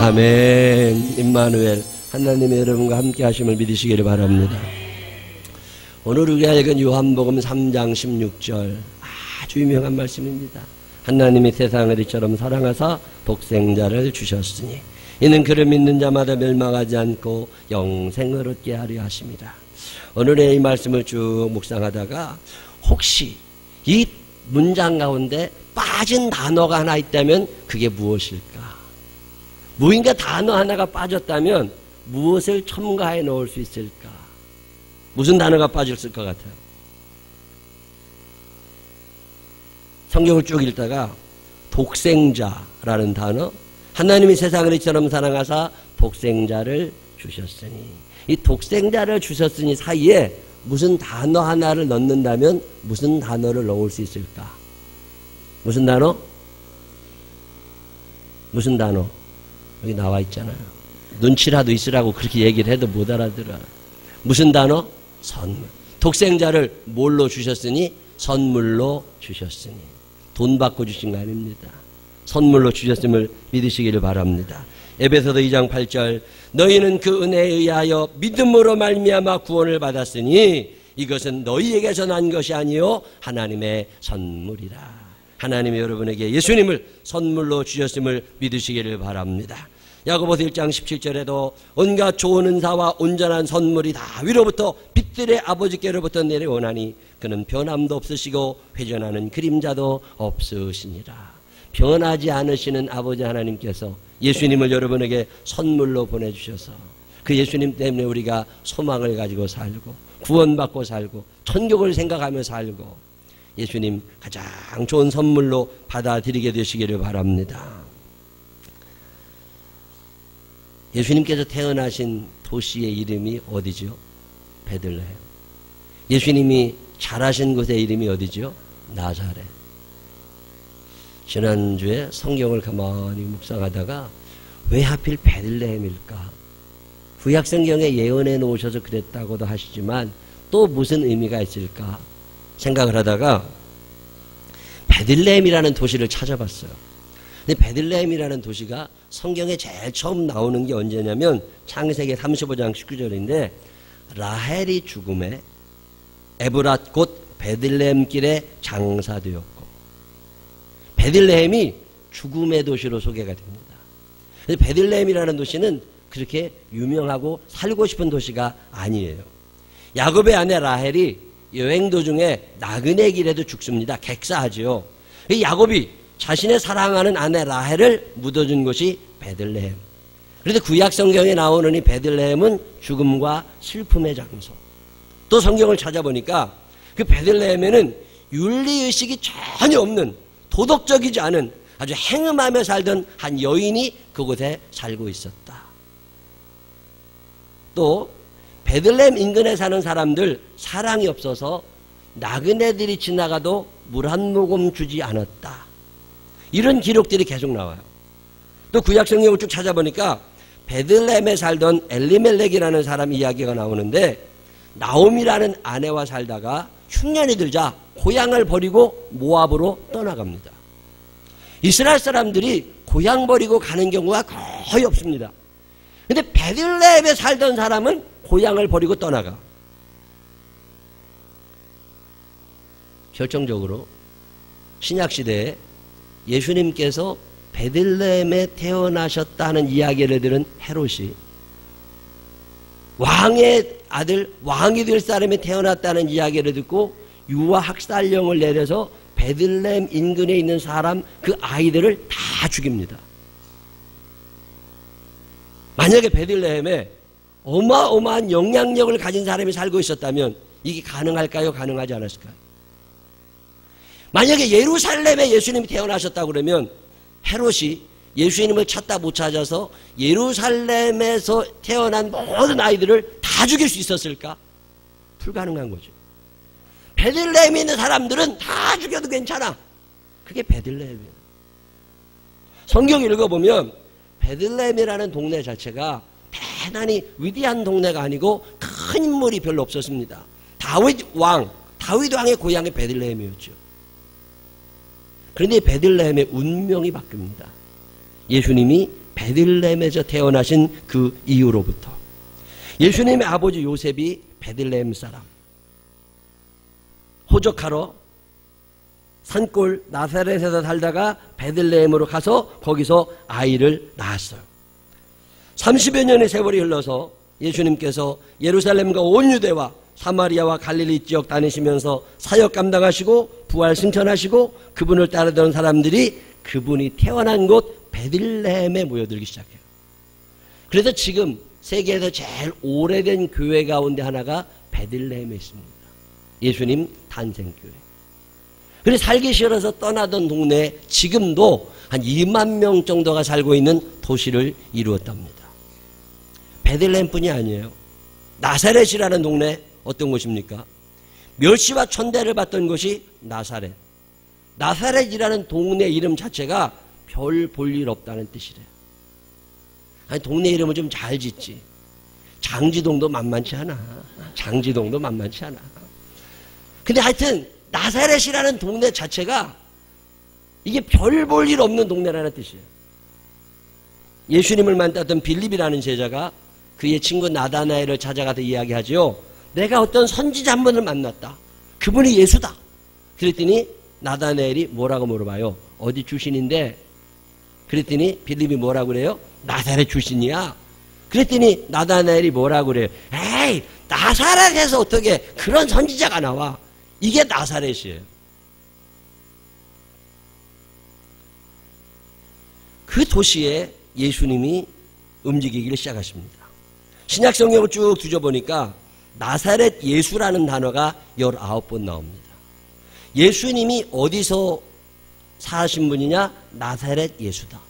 아멘. 임마누엘, 하나님의 여러분과 함께 하심을 믿으시기를 바랍니다. 오늘 우리가 읽은 요한복음 3장 16절 아주 유명한 말씀입니다. 하나님이 세상을 이처럼 사랑하사 독생자를 주셨으니 이는 그를 믿는 자마다 멸망하지 않고 영생을 얻게 하려 하심이라. 오늘의 이 말씀을 쭉 묵상하다가 혹시 이 문장 가운데 빠진 단어가 하나 있다면 그게 무엇일까? 무인가 단어 하나가 빠졌다면 무엇을 첨가해 넣을 수 있을까? 무슨 단어가 빠졌을 것 같아요? 성경을 쭉 읽다가 독생자라는 단어, 하나님이 세상을 이처럼 사랑하사 독생자를 주셨으니, 이 독생자를 주셨으니 사이에 무슨 단어 하나를 넣는다면 무슨 단어를 넣을 수 있을까? 무슨 단어? 무슨 단어? 여기 나와 있잖아요. 눈치라도 있으라고 그렇게 얘기를 해도 못 알아들어. 무슨 단어? 선물. 독생자를 뭘로 주셨으니? 선물로 주셨으니. 돈 받고 주신 거 아닙니다. 선물로 주셨음을 믿으시기를 바랍니다. 에베소서 2장 8절, 너희는 그 은혜에 의하여 믿음으로 말미암아 구원을 받았으니 이것은 너희에게서 난 것이 아니요 하나님의 선물이라. 하나님이 여러분에게 예수님을 선물로 주셨음을 믿으시기를 바랍니다. 야고보서 1장 17절에도 온갖 좋은 은사와 온전한 선물이 다 위로부터 빛들의 아버지께로부터 내려오나니 그는 변함도 없으시고 회전하는 그림자도 없으시니라. 변하지 않으시는 아버지 하나님께서 예수님을 여러분에게 선물로 보내주셔서 그 예수님 때문에 우리가 소망을 가지고 살고 구원받고 살고 천국을 생각하며 살고 예수님 가장 좋은 선물로 받아들이게 되시기를 바랍니다. 예수님께서 태어나신 도시의 이름이 어디죠? 베들레헴. 예수님이 자라신 곳의 이름이 어디죠? 나사렛. 지난주에 성경을 가만히 묵상하다가 왜 하필 베들레헴일까? 구약성경에 예언해 놓으셔서 그랬다고도 하시지만 또 무슨 의미가 있을까 생각을 하다가 베들레헴이라는 도시를 찾아봤어요. 근데 베들레헴이라는 도시가 성경에 제일 처음 나오는 게 언제냐면 창세기 35장 19절인데 라헬이 죽음에 에브랏 곧 베들레헴 길에 장사되었고, 베들레헴이 죽음의 도시로 소개가 됩니다. 근데 베들레헴이라는 도시는 그렇게 유명하고 살고 싶은 도시가 아니에요. 야곱의 아내 라헬이 여행 도중에 나그네 길에도 죽습니다. 객사하지요. 야곱이 자신의 사랑하는 아내 라헬을 묻어준 곳이 베들레헴. 그런데 구약 성경에 나오는 이 베들레헴은 죽음과 슬픔의 장소. 또 성경을 찾아보니까 그 베들레헴에는 윤리의식이 전혀 없는, 도덕적이지 않은 아주 행음하며 살던 한 여인이 그곳에 살고 있었다. 또 베들레헴 인근에 사는 사람들 사랑이 없어서 나그네들이 지나가도 물 한 모금 주지 않았다. 이런 기록들이 계속 나와요. 또 구약 성경을 쭉 찾아보니까 베들레헴에 살던 엘리멜렉이라는 사람 이야기가 나오는데 나옴이라는 아내와 살다가 흉년이 들자 고향을 버리고 모압으로 떠나갑니다. 이스라엘 사람들이 고향 버리고 가는 경우가 거의 없습니다. 근데 베들레헴에 살던 사람은 고향을 버리고 떠나가. 결정적으로 신약시대에 예수님께서 베들레헴에 태어나셨다는 이야기를 들은 헤롯이 왕의 아들, 왕이 될 사람이 태어났다는 이야기를 듣고 유아 학살령을 내려서 베들레헴 인근에 있는 사람 그 아이들을 다 죽입니다. 만약에 베들레헴에 어마어마한 영향력을 가진 사람이 살고 있었다면 이게 가능할까요? 가능하지 않았을까요? 만약에 예루살렘에 예수님이 태어나셨다고 그러면 헤롯이 예수님을 찾다 못 찾아서 예루살렘에서 태어난 모든 아이들을 다 죽일 수 있었을까? 불가능한 거죠. 베들레헴에 있는 사람들은 다 죽여도 괜찮아. 그게 베들레헴이에요. 성경 읽어보면 베들레헴이라는 동네 자체가 대단히 위대한 동네가 아니고 큰 인물이 별로 없었습니다. 다윗 왕의 고향이 베들레헴이었죠. 그런데 베들레헴의 운명이 바뀝니다. 예수님이 베들레헴에서 태어나신 그 이후로부터 예수님의 아버지 요셉이 베들레헴 사람, 호적하러 산골 나사렛에서 살다가 베들레헴으로 가서 거기서 아이를 낳았어요. 30여 년의 세월이 흘러서 예수님께서 예루살렘과 온 유대와 사마리아와 갈릴리 지역 다니시면서 사역 감당하시고 부활 승천하시고 그분을 따르던 사람들이 그분이 태어난 곳 베들레헴에 모여들기 시작해요. 그래서 지금 세계에서 제일 오래된 교회 가운데 하나가 베들레헴에 있습니다. 예수님 탄생교회. 그래서 살기 싫어서 떠나던 동네에 지금도 한 2만 명 정도가 살고 있는 도시를 이루었답니다. 베들레헴뿐이 아니에요. 나사렛이라는 동네 어떤 곳입니까? 멸시와 천대를 받던 곳이 나사렛. 나사렛이라는 동네 이름 자체가 별 볼 일 없다는 뜻이래요. 아니 동네 이름을 좀 잘 짓지. 장지동도 만만치 않아. 장지동도 만만치 않아. 근데 하여튼 나사렛이라는 동네 자체가 이게 별 볼 일 없는 동네라는 뜻이에요. 예수님을 만났던 빌립이라는 제자가 그의 친구 나다나엘을 찾아가서 이야기하죠. 내가 어떤 선지자 한 분을 만났다. 그분이 예수다. 그랬더니 나다나엘이 뭐라고 물어봐요. 어디 출신인데? 그랬더니 빌립이 뭐라고 그래요? 나사렛 출신이야. 그랬더니 나다나엘이 뭐라고 그래요? 에이, 나사렛에서 어떻게 그런 선지자가 나와? 이게 나사렛이에요. 그 도시에 예수님이 움직이기를 시작하십니다. 신약 성경을 쭉 뒤져보니까 나사렛 예수라는 단어가 19번 나옵니다. 예수님이 어디서 사신 분이냐? 나사렛 예수다.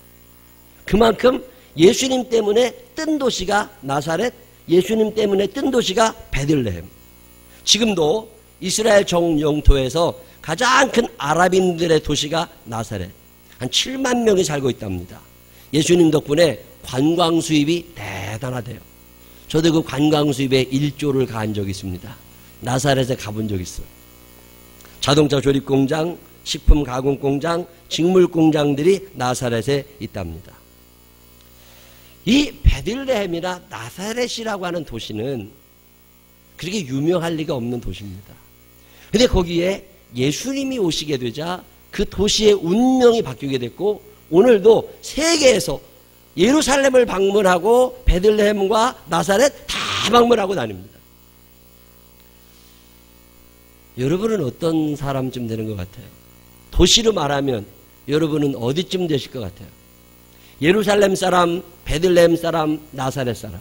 그만큼 예수님 때문에 뜬 도시가 나사렛, 예수님 때문에 뜬 도시가 베들레헴. 지금도 이스라엘 정영토에서 가장 큰 아랍인들의 도시가 나사렛. 한 7만 명이 살고 있답니다. 예수님 덕분에 관광 수입이 대단하대요. 저도 그 관광 수입에 1조를 가한 적이 있습니다. 나사렛에 가본 적이 있어요. 자동차 조립 공장, 식품 가공 공장, 직물 공장들이 나사렛에 있답니다. 이 베들레헴이나 나사렛이라고 하는 도시는 그렇게 유명할 리가 없는 도시입니다. 근데 거기에 예수님이 오시게 되자 그 도시의 운명이 바뀌게 됐고 오늘도 세계에서 예루살렘을 방문하고 베들레헴과 나사렛 다 방문하고 다닙니다. 여러분은 어떤 사람쯤 되는 것 같아요? 도시로 말하면 여러분은 어디쯤 되실 것 같아요? 예루살렘 사람, 베들레헴 사람, 나사렛 사람.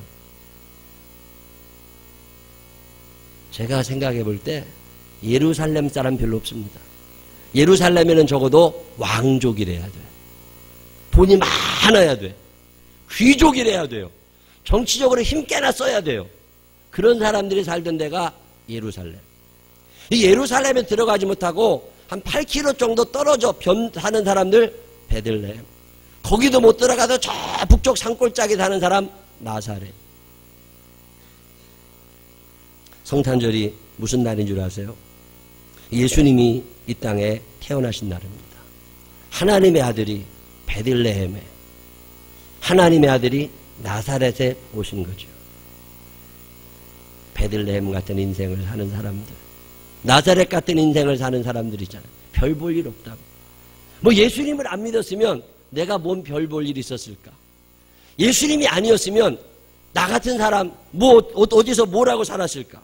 제가 생각해 볼 때 예루살렘 사람 별로 없습니다. 예루살렘에는 적어도 왕족이래야 돼. 돈이 많아야 돼. 귀족이래야 돼요. 정치적으로 힘께나 써야 돼요. 그런 사람들이 살던 데가 예루살렘. 이 예루살렘에 들어가지 못하고 한 8km 정도 떨어져 사는 사람들 베들레헴. 거기도 못 들어가서 저 북쪽 산골짜기 사는 사람 나사렛. 성탄절이 무슨 날인 줄 아세요? 예수님이 이 땅에 태어나신 날입니다. 하나님의 아들이 베들레헴에, 하나님의 아들이 나사렛에 오신 거죠. 베들레헴 같은 인생을 사는 사람들, 나사렛 같은 인생을 사는 사람들이잖아요. 별 볼 일 없다고. 뭐 예수님을 안 믿었으면 내가 뭔 별 볼 일이 있었을까? 예수님이 아니었으면 나 같은 사람 뭐 어디서 뭐라고 살았을까?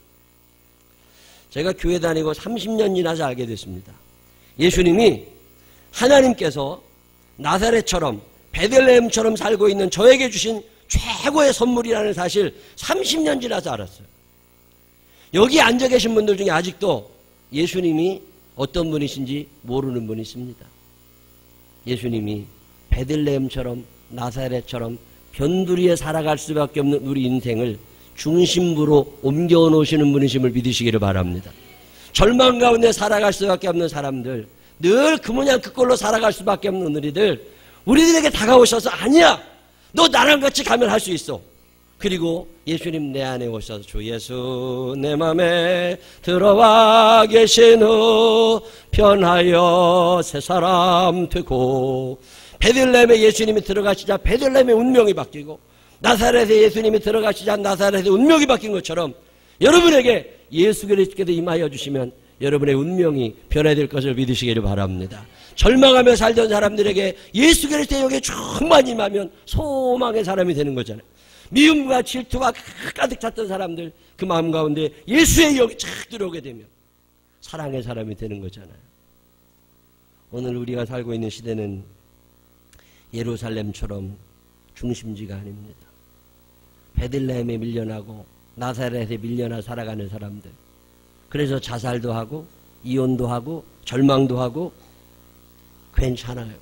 제가 교회 다니고 30년 지나서 알게 됐습니다. 예수님이 하나님께서 나사렛처럼 베들레헴처럼 살고 있는 저에게 주신 최고의 선물이라는 사실 30년 지나서 알았어요. 여기 앉아 계신 분들 중에 아직도 예수님이 어떤 분이신지 모르는 분이 있습니다. 예수님이 베들레헴처럼 나사렛처럼 변두리에 살아갈 수밖에 없는 우리 인생을 중심부로 옮겨 놓으시는 분이심을 믿으시기를 바랍니다. 절망 가운데 살아갈 수밖에 없는 사람들, 늘 그 모양 그 꼴로 살아갈 수밖에 없는 우리들에게 다가오셔서 아니야, 너 나랑 같이 가면 할 수 있어. 그리고 예수님 내 안에 오셔서 주 예수 내 맘에 들어와 계신 후 변하여 새 사람 되고 베들레헴에 예수님이 들어가시자 베들레헴의 운명이 바뀌고, 나사렛에 예수님이 들어가시자 나사렛의 운명이 바뀐 것처럼 여러분에게 예수 그리스도께서 임하여 주시면 여러분의 운명이 변화될 것을 믿으시기를 바랍니다. 절망하며 살던 사람들에게 예수 그리스도의 영이 충만히 임하면 소망의 사람이 되는 거잖아요. 미움과 질투가 가득 찼던 사람들, 그 마음 가운데 예수의 영이 착 들어오게 되면 사랑의 사람이 되는 거잖아요. 오늘 우리가 살고 있는 시대는 예루살렘처럼 중심지가 아닙니다. 베들레헴에 밀려나고 나사렛에 밀려나 살아가는 사람들, 그래서 자살도 하고 이혼도 하고 절망도 하고 괜찮아요.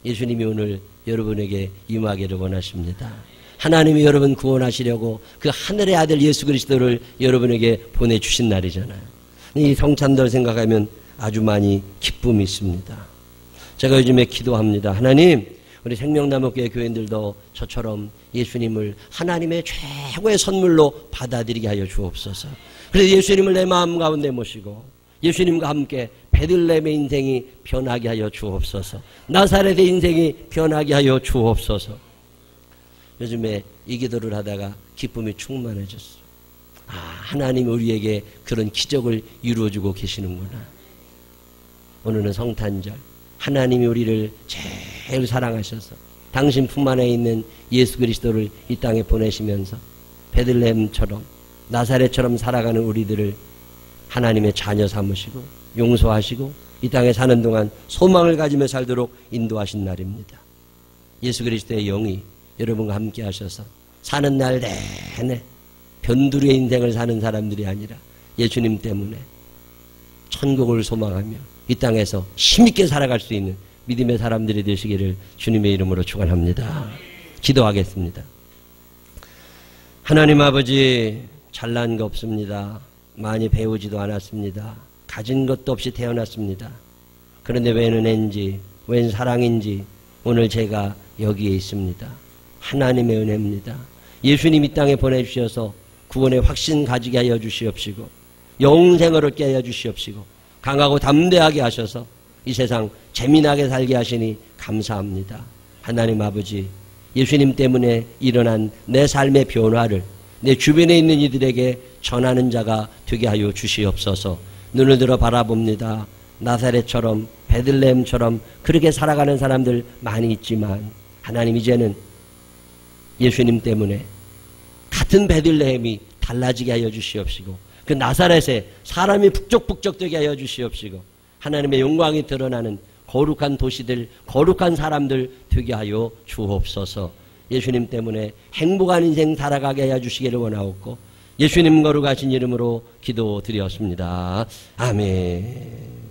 예수님이 오늘 여러분에게 임하기를 원하십니다. 하나님이 여러분 구원하시려고 그 하늘의 아들 예수 그리스도를 여러분에게 보내주신 날이잖아요. 이 성찬절 생각하면 아주 많이 기쁨이 있습니다. 제가 요즘에 기도합니다. 하나님, 우리 생명나무교회 교인들도 저처럼 예수님을 하나님의 최고의 선물로 받아들이게 하여 주옵소서. 그래서 예수님을 내 마음 가운데 모시고 예수님과 함께 베들레헴의 인생이 변하게 하여 주옵소서. 나사렛의 인생이 변하게 하여 주옵소서. 요즘에 이 기도를 하다가 기쁨이 충만해졌어요. 하나님이 우리에게 그런 기적을 이루어주고 계시는구나. 오늘은 성탄절, 하나님이 우리를 제일 사랑하셔서 당신 품 안에 있는 예수 그리스도를 이 땅에 보내시면서 베들레헴처럼 나사렛처럼 살아가는 우리들을 하나님의 자녀 삼으시고 용서하시고 이 땅에 사는 동안 소망을 가지며 살도록 인도하신 날입니다. 예수 그리스도의 영이 여러분과 함께 하셔서 사는 날 내내 변두리의 인생을 사는 사람들이 아니라 예수님 때문에 천국을 소망하며 이 땅에서 힘있게 살아갈 수 있는 믿음의 사람들이 되시기를 주님의 이름으로 축원합니다. 기도하겠습니다. 하나님 아버지, 잘난 거 없습니다. 많이 배우지도 않았습니다. 가진 것도 없이 태어났습니다. 그런데 웬 은혜인지 웬 사랑인지 오늘 제가 여기에 있습니다. 하나님의 은혜입니다. 예수님 이 땅에 보내주셔서 구원의 확신 가지게 하여 주시옵시고 영생을 얻게 하여 주시옵시고 강하고 담대하게 하셔서 이 세상 재미나게 살게 하시니 감사합니다. 하나님 아버지, 예수님 때문에 일어난 내 삶의 변화를 내 주변에 있는 이들에게 전하는 자가 되게 하여 주시옵소서. 눈을 들어 바라봅니다. 나사렛처럼 베들레헴처럼 그렇게 살아가는 사람들 많이 있지만 하나님, 이제는 예수님 때문에 같은 베들레헴이 달라지게 하여 주시옵시고 그 나사렛에 사람이 북적북적 되게 하여 주시옵시고 하나님의 영광이 드러나는 거룩한 도시들, 거룩한 사람들 되게 하여 주옵소서. 예수님 때문에 행복한 인생 살아가게 하여 주시기를 원하옵고 예수님 거룩하신 이름으로 기도드렸습니다. 아멘.